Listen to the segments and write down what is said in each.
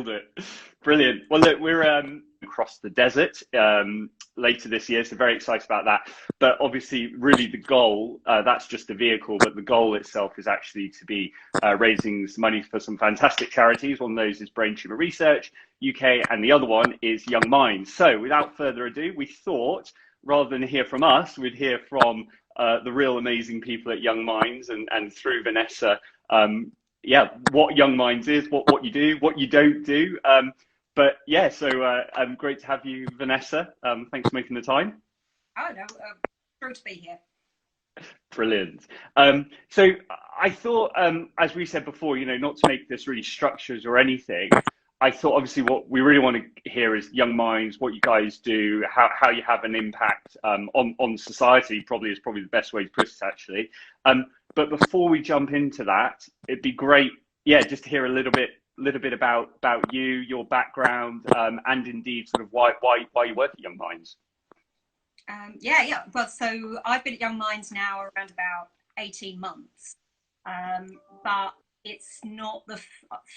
it. Brilliant. Well, look, we're across the desert later this year, so very excited about that. But obviously, really, the goal that's just a vehicle, but the goal itself is actually to be raising some money for some fantastic charities. One of those is Brain Tumor Research UK, and the other one is Young Minds. So, without further ado, we thought rather than hear from us, we'd hear from the real amazing people at Young Minds, and through Vanessa. Yeah, what Young Minds is, what you do, what you don't do. But yeah, so great to have you, Vanessa. Thanks for making the time. Oh no, thrilled to be here. Brilliant. So I thought, as we said before, not to make this really structures or anything. I thought obviously what we really want to hear is Young Minds, what you guys do, how you have an impact on society. Probably is probably the best way to put it, actually. But before we jump into that, it'd be great, yeah, just to hear a little bit about you, your background, and indeed sort of why you work at Young Minds. Yeah. Well, so I've been at Young Minds now around about 18 months, but it's not the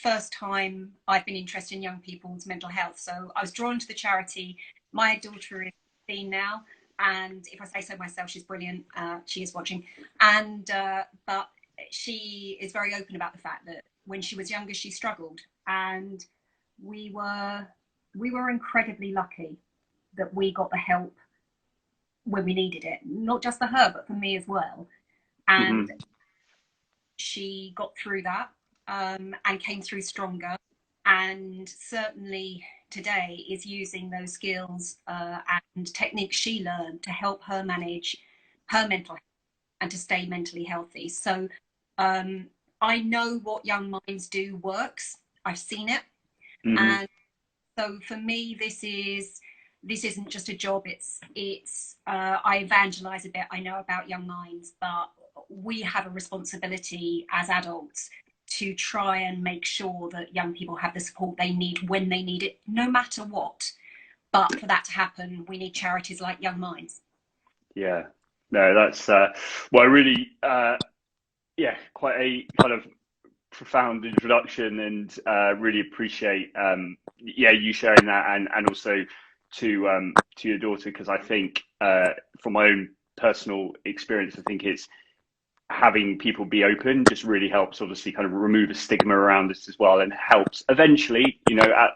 first time I've been interested in young people's mental health. So I was drawn to the charity. My daughter is 15 now, and if I say so myself, she's brilliant. She is watching, and but she is very open about the fact that when she was younger, she struggled, and we were incredibly lucky that we got the help when we needed it, not just for her, but for me as well. And Mm-hmm. she got through that, and came through stronger. And certainly today is using those skills and techniques she learned to help her manage her mental health and to stay mentally healthy. So I know what Young Minds do works. I've seen it. Mm-hmm. And so for me, this isn't just a job. It's I evangelize a bit. I know about Young Minds, but we have a responsibility as adults to try and make sure that young people have the support they need when they need it, no matter what. But for that to happen, we need charities like Young Minds. Yeah. No, that's well, really, yeah, quite a kind of profound introduction, and really appreciate yeah, you sharing that, and also to your daughter, because I think from my own personal experience, I think it's having people be open just really helps, obviously, kind of remove a stigma around this as well, and helps eventually,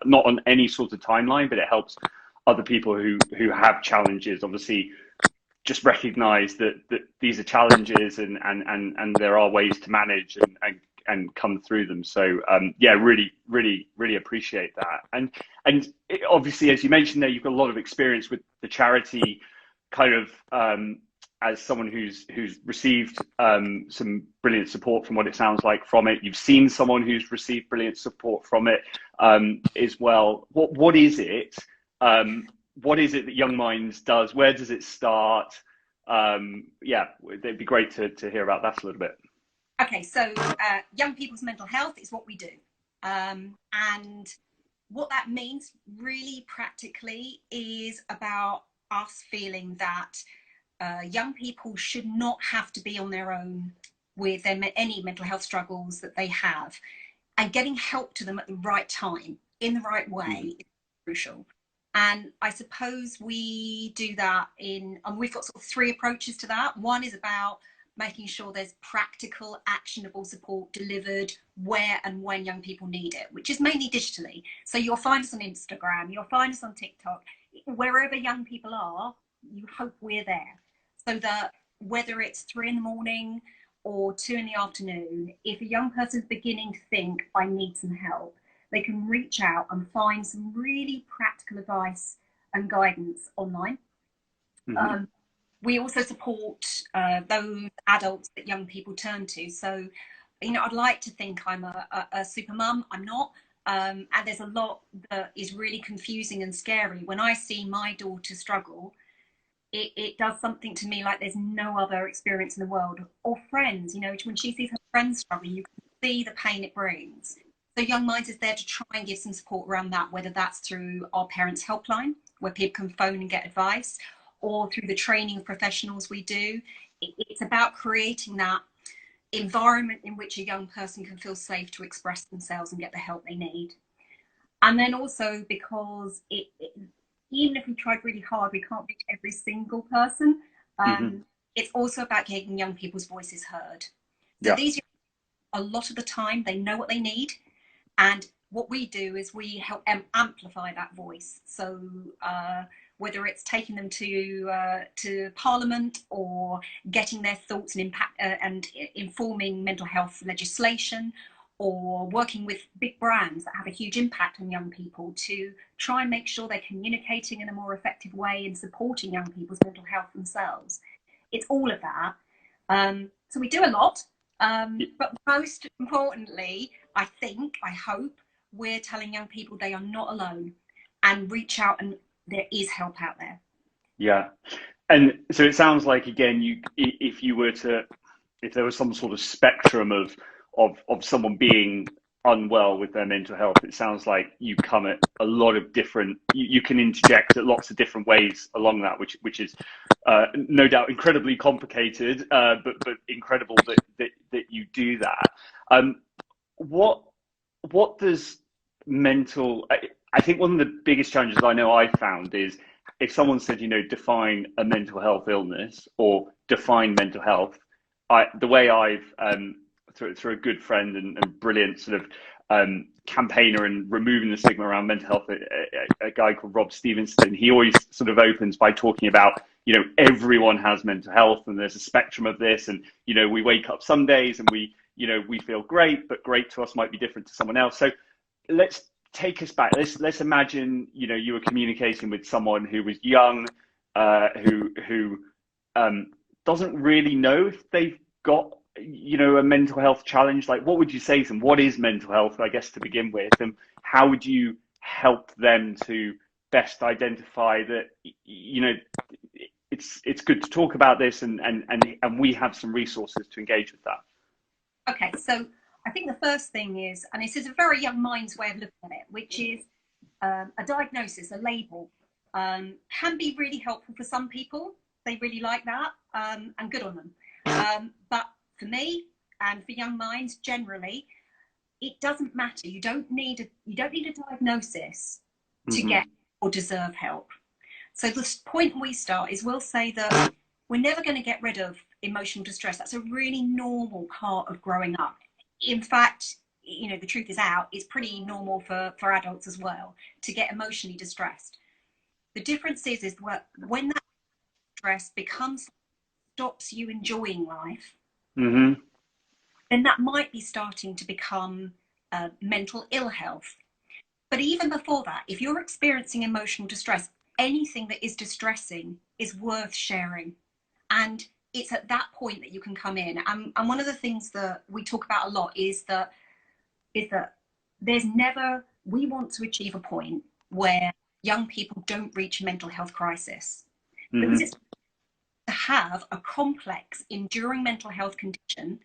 not on any sort of timeline, but it helps other people who have challenges, obviously, just recognize that these are challenges, and there are ways to manage and come through them. So yeah, really appreciate that. And obviously, as you mentioned there, you've got a lot of experience with the charity, kind of as someone who's received some brilliant support from what it sounds like from it. You've seen someone who's received brilliant support from it as well. What is it? What is it that Young Minds does? Where does it start? Yeah, it'd be great to hear about that a little bit. Okay, so young people's mental health is what we do. And what that means really practically is about us feeling that young people should not have to be on their own with any mental health struggles that they have. And getting help to them at the right time, in the right Mm-hmm. way, is crucial. And I suppose we do that and we've got sort of three approaches to that. One is about making sure there's practical, actionable support delivered where and when young people need it, which is mainly digitally. So you'll find us on Instagram, you'll find us on TikTok, wherever young people are, you hope we're there. So that whether it's 3 in the morning or 2 in the afternoon, if a young person's beginning to think, I need some help, they can reach out and find some really practical advice and guidance online. Mm-hmm. Um, we also support those adults that young people turn to. So, I'd like to think I'm a super mum. I'm not. And there's a lot that is really confusing and scary. When I see my daughter struggle, it does something to me like there's no other experience in the world. Or friends, when she sees her friends struggling, you can see the pain it brings. So Young Minds is there to try and give some support around that, whether that's through our parents' helpline, where people can phone and get advice, or through the training of professionals we do. It's about creating that environment in which a young person can feel safe to express themselves and get the help they need. And then also because even if we tried really hard, we can't reach every single person. Hmm. It's also about getting young people's voices heard. So Yeah. these, a lot of the time, they know what they need. And what we do is we help amplify that voice. So whether it's taking them to Parliament or getting their thoughts and impact and informing mental health legislation, or working with big brands that have a huge impact on young people to try and make sure they're communicating in a more effective way and supporting young people's mental health themselves. It's all of that. So we do a lot, but most importantly, I think, I hope, we're telling young people they are not alone, and reach out, and there is help out there. Yeah. And so it sounds like, again, if there was some sort of spectrum of someone being unwell with their mental health, it sounds like you come at a lot of different, you can interject at lots of different ways along that, which is no doubt incredibly complicated, but incredible that you do that. What what does mental? I think one of the biggest challenges I know I found is if someone said, define a mental health illness or define mental health. The way I've through a good friend and brilliant sort of campaigner and removing the stigma around mental health, a guy called Rob Stevenson, he always sort of opens by talking about, everyone has mental health and there's a spectrum of this, and we wake up some days and we feel great, but great to us might be different to someone else. So let's take us back. Let's imagine, you were communicating with someone who was young, who doesn't really know if they've got, a mental health challenge. Like, what would you say to them? What is mental health, I guess, to begin with, and how would you help them to best identify that, it's good to talk about this, and we have some resources to engage with that. Okay, so I think the first thing is, and this is a very young mind's way of looking at it, which is a diagnosis, a label, can be really helpful for some people. They really like that, and good on them. But for me and for young minds generally, it doesn't matter. You don't need a diagnosis to Mm-hmm. get or deserve help. So the point we start is we'll say that we're never going to get rid of emotional distress. That's a really normal part of growing up. In fact, the truth is out, it's pretty normal for adults as well to get emotionally distressed. The difference is when that stress stops you enjoying life, Mm-hmm. then that might be starting to become mental ill health. But even before that, if you're experiencing emotional distress, anything that is distressing is worth sharing. And it's at that point that you can come in. And one of the things that we talk about a lot is that we want to achieve a point where young people don't reach a mental health crisis. Mm-hmm. Because it's to have a complex, enduring mental health condition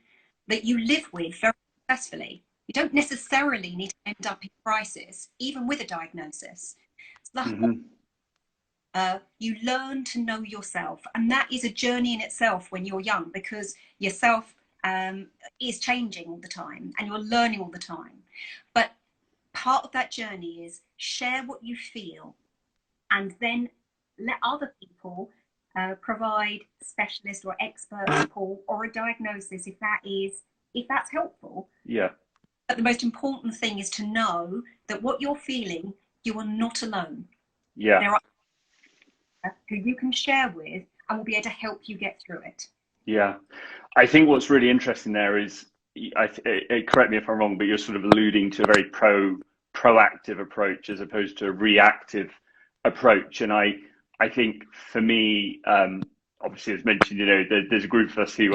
that you live with very successfully. You don't necessarily need to end up in crisis, even with a diagnosis. So you learn to know yourself, and that is a journey in itself when you're young, because yourself is changing all the time and you're learning all the time. But part of that journey is share what you feel, and then let other people provide specialist or expert support or a diagnosis if that's helpful. Yeah. But the most important thing is to know that what you're feeling, you are not alone. Yeah. There are who you can share with and will be able to help you get through it. Yeah. I think what's really interesting there is, correct me if I'm wrong, but you're sort of alluding to a very proactive approach as opposed to a reactive approach. And I think for me, obviously, as mentioned, there's a group of us who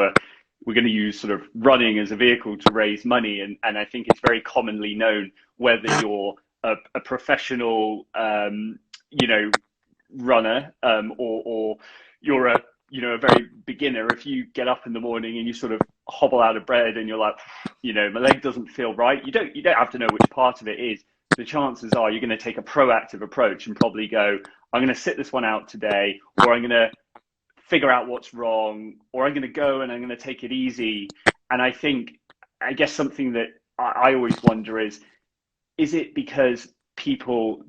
we're going to use sort of running as a vehicle to raise money. And I think it's very commonly known, whether you're a professional, runner, or you're a very beginner. If you get up in the morning and you sort of hobble out of bed and you're like, my leg doesn't feel right, you don't have to know which part of it is. The chances are you're going to take a proactive approach and probably go, I'm going to sit this one out today, or I'm going to figure out what's wrong, or I'm going to go and I'm going to take it easy. And I guess something that I always wonder is it because people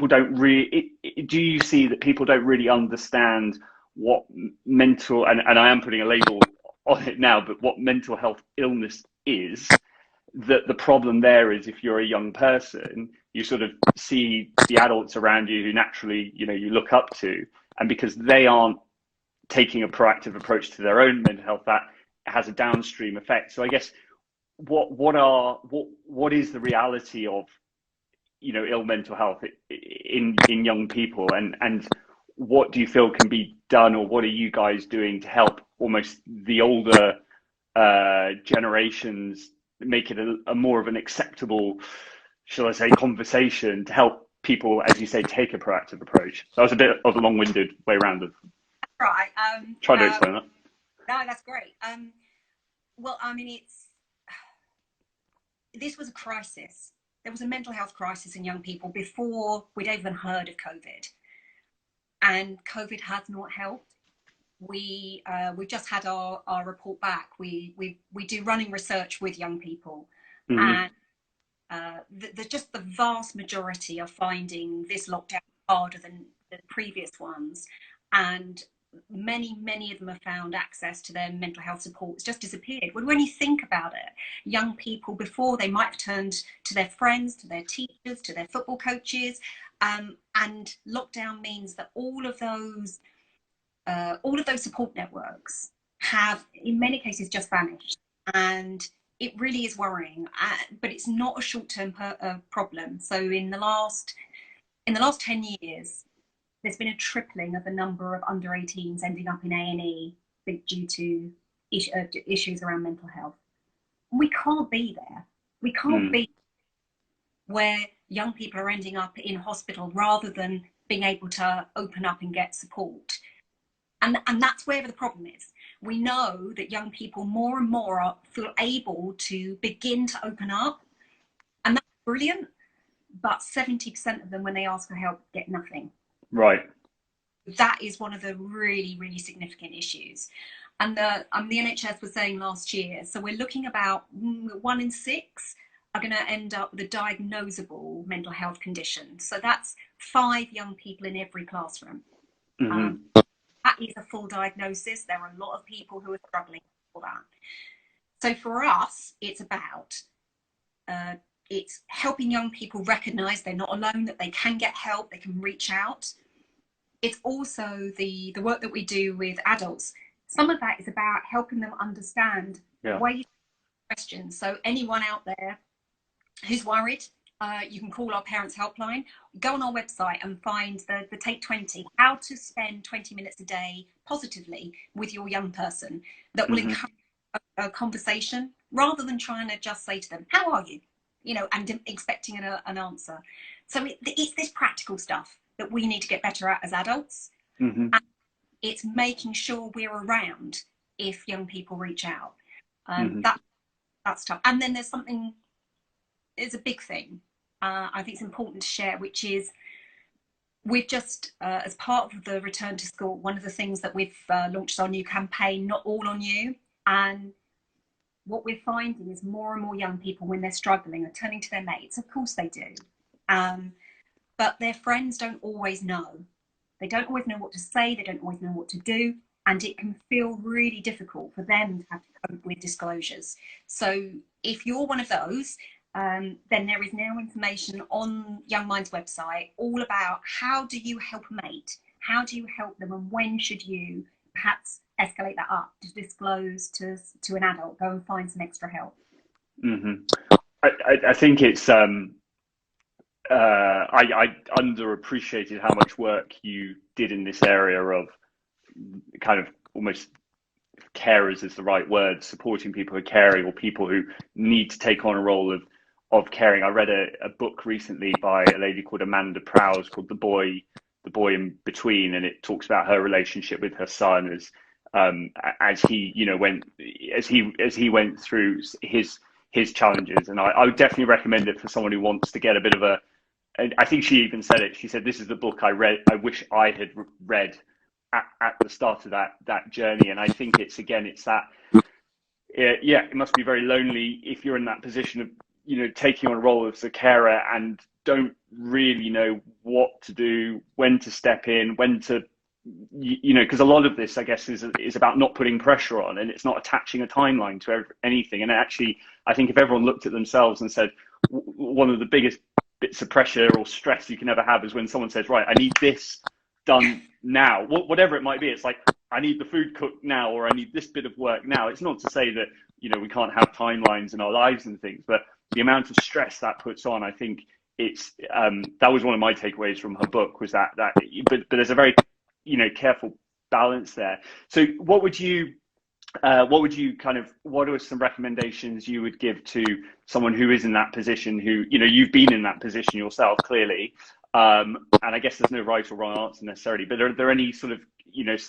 don't really, do you see that people don't really understand what mental, and I am putting a label on it now, but what mental health illness is? That the problem there is, if you're a young person, you sort of see the adults around you who naturally, you know, you look up to, and because they aren't taking a proactive approach to their own mental health, that has a downstream effect. So I guess what is the reality of, you know, ill mental health in young people, and what do you feel can be done, or what are you guys doing to help almost the older generations make it a more of an acceptable, shall I say, conversation to help people, as you say, take a proactive approach? That was a bit of a long-winded way around of Right. trying to explain that. No, that's great. Well, I mean, this was a crisis. There was a mental health crisis in young people before we'd even heard of COVID, and COVID has not helped. We just had our report back. We do running research with young people, Mm-hmm. and just the vast majority are finding this lockdown harder than the previous ones, and many of them have found access to their mental health support has just disappeared. When you think about it, young people before, they might have turned to their friends, to their teachers, to their football coaches, and lockdown means that all of those support networks have, in many cases, just vanished, and it really is worrying. But it's not a short-term problem. So in the last 10 years, there's been a tripling of the number of under 18s ending up in A&E due to issues around mental health. We can't be there. We can't be where young people are ending up in hospital rather than being able to open up and get support. And that's where the problem is. We know that young people more and more feel able to begin to open up, and that's brilliant. But 70% of them, when they ask for help, get nothing. Right. That is one of the really, really significant issues. And the NHS was saying last year, so we're looking about 1 in 6 are going to end up with a diagnosable mental health condition. So that's 5 young people in every classroom. Mm-hmm. That is a full diagnosis. There are a lot of people who are struggling for that. So for us, it's about it's helping young people recognise they're not alone, that they can get help, they can reach out. It's also the work that we do with adults. Some of that is about helping them understand ways to question. So anyone out there who's worried, you can call our parents helpline, go on our website and find the Take 20, how to spend 20 minutes a day positively with your young person, that will encourage a conversation rather than trying to just say to them, how are you? You know, and expecting an answer. So it's this practical stuff that we need to get better at as adults. And it's making sure we're around if young people reach out. That's tough. And then there's a big thing I think it's important to share, which is we've just, as part of the return to school, one of the things that we've launched our new campaign, Not All on You. And what we're finding is more and more young people, when they're struggling, are turning to their mates. Of course they do. But their friends don't always know. They don't always know what to say. They don't always know what to do. And it can feel really difficult for them to have to cope with disclosures. So if you're one of those, then there is now information on Young Minds website all about how do you help a mate? How do you help them? And when should you perhaps escalate that up to disclose to an adult, go and find some extra help? I think it's I underappreciated how much work you did in this area of kind of almost, carers is the right word, supporting people who are caring or people who need to take on a role of caring. I read a book recently by a lady called Amanda Prowse called The Boy in Between, and it talks about her relationship with her son as he, you know, went through his challenges. And I would definitely recommend it for someone who wants to get a bit of a, and I think she even said it, she said, this is the book I wish I had read at the start of that journey. And I think it's that, it must be very lonely if you're in that position of, you know, taking on a role as a carer and don't really know what to do, when to step in, when to, because a lot of this, I guess, is about not putting pressure on, and it's not attaching a timeline to anything. And actually, I think if everyone looked at themselves and said, one of the biggest bits of pressure or stress you can ever have is when someone says, right, I need this done now, whatever it might be. It's like, I need the food cooked now, or I need this bit of work now. It's not to say that, we can't have timelines in our lives and things, but the amount of stress that puts on, I think it's, that was one of my takeaways from her book, was but there's a very, careful balance there. So what are some recommendations you would give to someone who is in that position, who, you've been in that position yourself, clearly. And I guess there's no right or wrong answer necessarily, but are there any sort of,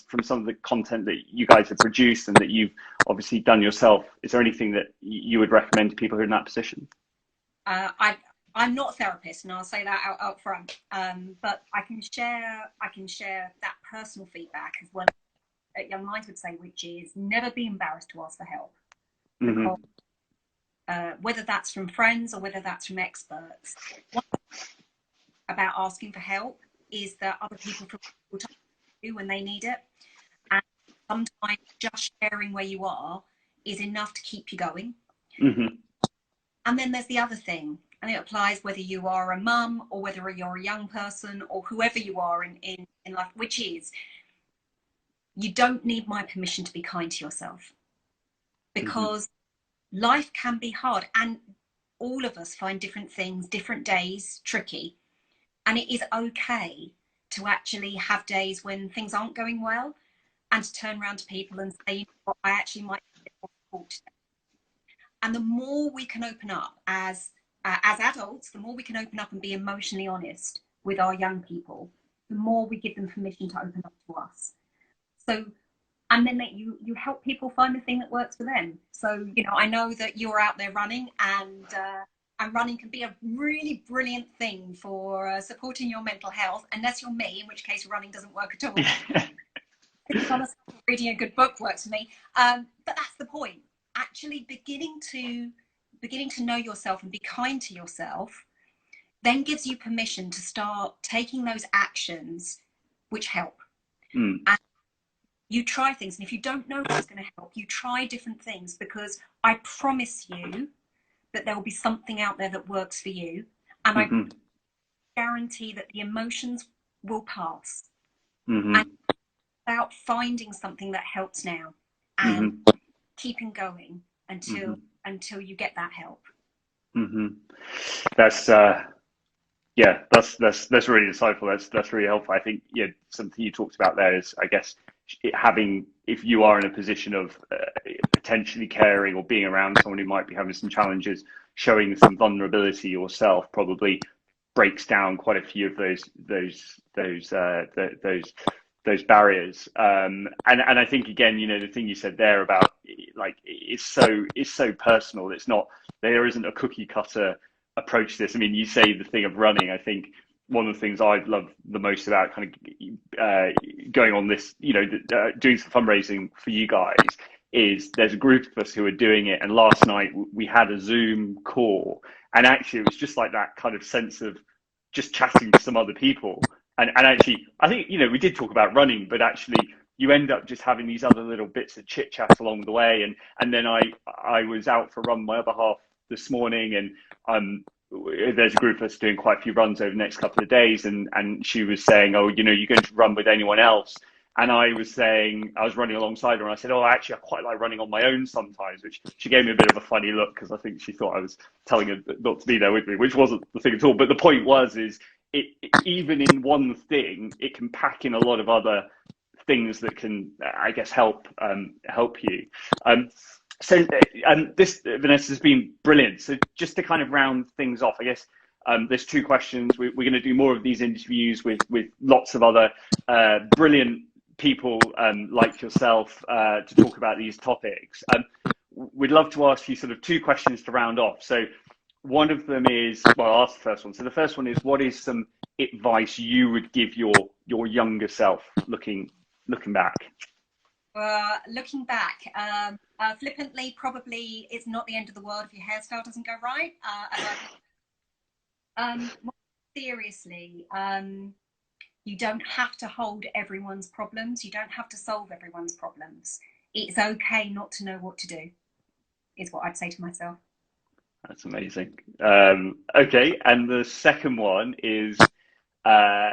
from some of the content that you guys have produced and that you've obviously done yourself, is there anything that you would recommend to people who are in that position? I'm not a therapist, and I'll say that out front. But I can share that personal feedback as well, that Young Minds would say, which is never be embarrassed to ask for help. Mm-hmm. Because, whether that's from friends or whether that's from experts, one thing about asking for help is that other people will talk to you when they need it, and sometimes just sharing where you are is enough to keep you going. Mm-hmm. And then there's the other thing, and it applies whether you are a mum or whether you're a young person or whoever you are in life, which is, you don't need my permission to be kind to yourself, because life can be hard, and all of us find different things, different days tricky. And it is okay to actually have days when things aren't going well, and to turn around to people and say, I actually might be a bit more difficult today. And the more we can open up as adults, the more we can open up and be emotionally honest with our young people, the more we give them permission to open up to us. So, and then you help people find the thing that works for them. So, I know that you're out there running, and running can be a really brilliant thing for supporting your mental health, unless you're me, in which case running doesn't work at all. Reading a good book works for me. But that's the point. Actually beginning to know yourself and be kind to yourself then gives you permission to start taking those actions which help. And you try things, and if you don't know what's going to help, you try different things, because I promise you that there will be something out there that works for you, and I guarantee that the emotions will pass. And about finding something that helps now and keeping going until you get that help. That's that's really insightful. That's really helpful. I think something you talked about there is, I guess, if you are in a position of potentially caring or being around someone who might be having some challenges, showing some vulnerability yourself probably breaks down quite a few of those barriers. And I think, again, the thing you said there about, like, it's so personal. There isn't a cookie cutter approach to this. I mean, you say the thing of running. I think one of the things I love the most about kind of going on this, doing some fundraising for you guys, is there's a group of us who are doing it. And last night we had a Zoom call, and actually it was just like that kind of sense of just chatting to some other people. And actually, I think, we did talk about running, but actually you end up just having these other little bits of chit chat along the way. And then I was out for a run my other half this morning, and there's a group of us doing quite a few runs over the next couple of days. And she was saying, oh, you're going to run with anyone else? And I was saying, I was running alongside her, and I said, oh, actually, I quite like running on my own sometimes, which she gave me a bit of a funny look, because I think she thought I was telling her not to be there with me, which wasn't the thing at all. But the point is even in one thing, it can pack in a lot of other things that can, I guess, help you. So this, Vanessa, has been brilliant. So just to kind of round things off, I guess there's two questions. We're going to do more of these interviews with lots of other brilliant people like yourself to talk about these topics. We'd love to ask you sort of two questions to round off. So one of them is, well, I'll ask the first one. So the first one is, what is some advice you would give your younger self looking back? Looking back, flippantly, probably it's not the end of the world if your hairstyle doesn't go right. seriously, you don't have to hold everyone's problems. You don't have to solve everyone's problems. It's okay not to know what to do, is what I'd say to myself. That's amazing. Okay, and the second one is uh,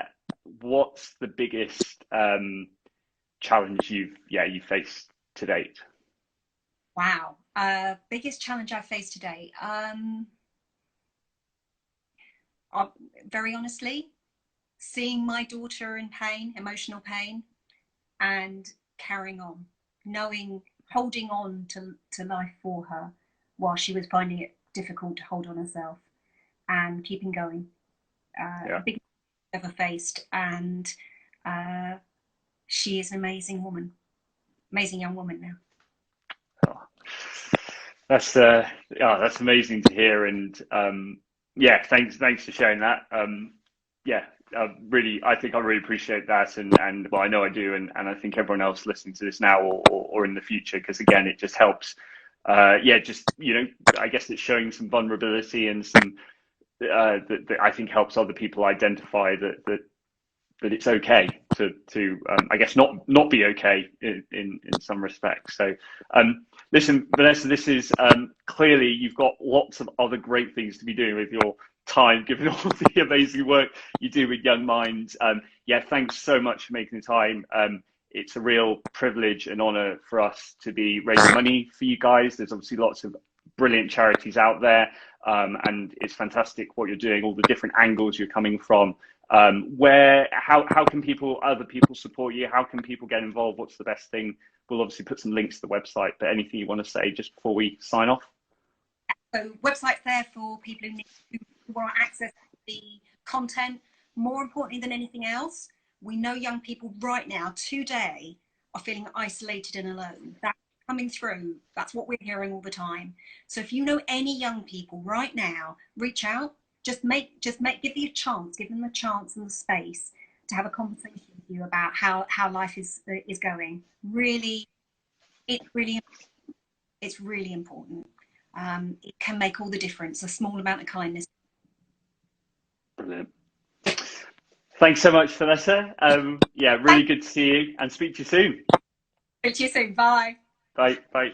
what's the biggest challenge you faced to date? Wow. Biggest challenge I've faced today. Very honestly, seeing my daughter in pain, emotional pain, and carrying on, knowing, holding on to life for her while she was finding it difficult to hold on herself and keeping going. Yeah. Biggest I've ever faced. And uh, she is an amazing woman, amazing young woman now. Oh, that's that's amazing to hear, and yeah, thanks for sharing that. Yeah, really, I think I really appreciate that, and well, I know I do, and I think everyone else listening to this now or in the future, because again, it just helps. Yeah, just I guess it's showing some vulnerability and some that I think helps other people identify that it's okay to I guess not be okay in some respects. So listen, Vanessa, this is clearly you've got lots of other great things to be doing with your time, given all the amazing work you do with young minds. Yeah, thanks so much for making the time. It's a real privilege and honor for us to be raising money for you guys. There's obviously lots of brilliant charities out there, and it's fantastic what you're doing, all the different angles you're coming from. How can other people support you? How can people get involved? What's the best thing? We'll obviously put some links to the website, but anything you want to say just before we sign off? So website's there for people who want access to the content. More importantly than anything else, we know young people right now, today, are feeling isolated and alone. That's coming through. That's what we're hearing all the time. So if you know any young people right now, reach out. Give them a chance, give them the chance and the space to have a conversation with you about how life is going. Really, it's really it's really important. It can make all the difference. A small amount of kindness. Brilliant. Thanks so much, Vanessa. Yeah, really good to see you and speak to you soon. Speak to you soon. Bye. Bye. Bye.